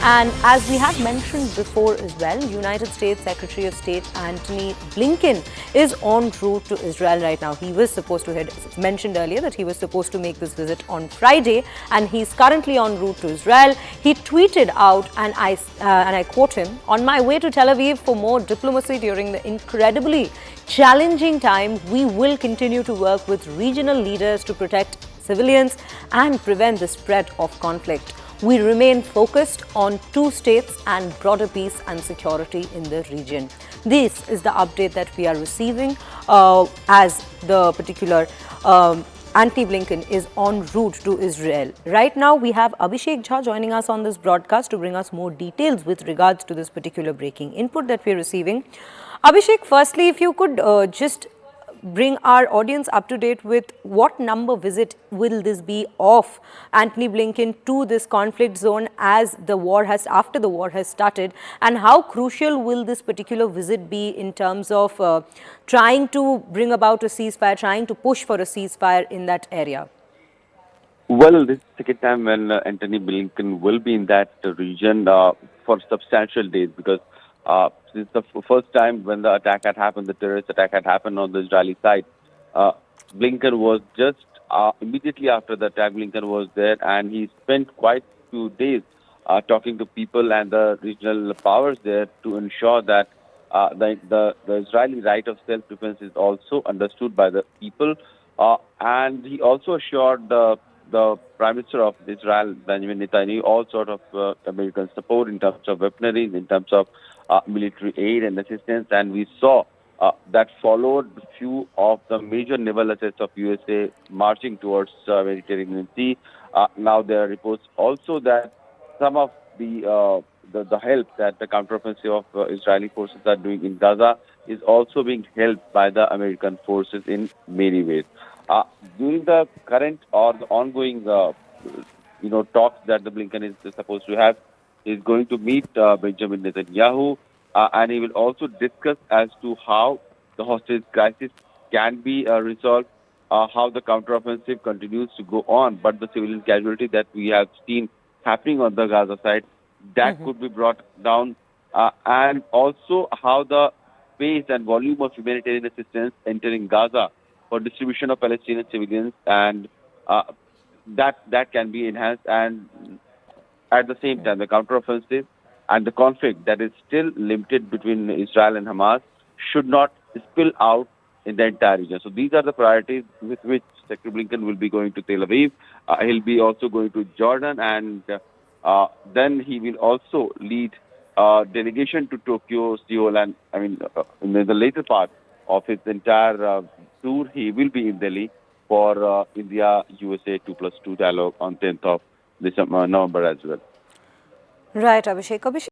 And as we had mentioned before as well, United States Secretary of State Antony Blinken is en route to Israel right now. He was supposed to mentioned earlier that he was supposed to make this visit on Friday, and he's currently en route to Israel. He tweeted out, and I quote him, "On my way to Tel Aviv for more diplomacy during the incredibly challenging time, we will continue to work with regional leaders to protect civilians and prevent the spread of conflict. We remain focused on two states and broader peace and security in the region." This is the update that we are receiving as the particular Antony Blinken is en route to Israel. Right now, we have Abhishek Jha joining us on this broadcast to bring us more details with regards to this particular breaking input that we're receiving. Abhishek, firstly, if you could just bring our audience up to date with what number visit will this be of Antony Blinken to this conflict zone as the war has, after the war has started, and how crucial will this particular visit be in terms of trying to bring about a ceasefire, trying to push for a ceasefire in that area? Well, this is the second time when Antony Blinken will be in that region for substantial days because since the first time when the attack had happened, the terrorist attack had happened on the Israeli side, uh, Blinken was just immediately after the attack, Blinken was there and he spent quite a few days talking to people and the regional powers there to ensure that the Israeli right of self-defense is also understood by the people. And he also assured the Prime Minister of Israel, Benjamin Netanyahu, all sort of American support in terms of weaponry, in terms of military aid and assistance. And we saw that followed few of the major naval assets of USA marching towards Mediterranean Sea. Now there are reports also that some of the help that the counteroffensive of Israeli forces are doing in Gaza is also being helped by the American forces in many ways. Uh, During the current or the ongoing, talks that the Blinken is supposed to have, is going to meet Benjamin Netanyahu, and he will also discuss as to how the hostage crisis can be resolved, how the counteroffensive continues to go on, but the civilian casualty that we have seen happening on the Gaza side, that could be brought down, and also how the pace and volume of humanitarian assistance entering Gaza for distribution of Palestinian civilians, and uh, that can be enhanced. And at the same time, the counteroffensive and the conflict that is still limited between Israel and Hamas should not spill out in the entire region. So these are the priorities with which Secretary Blinken will be going to Tel Aviv. He'll be also going to Jordan, and then he will also lead delegation to Tokyo, Seoul, and in the later part of his entire tour, he will be in Delhi for India-USA 2+2 dialogue on 10th of November as well. Right, Abhishek.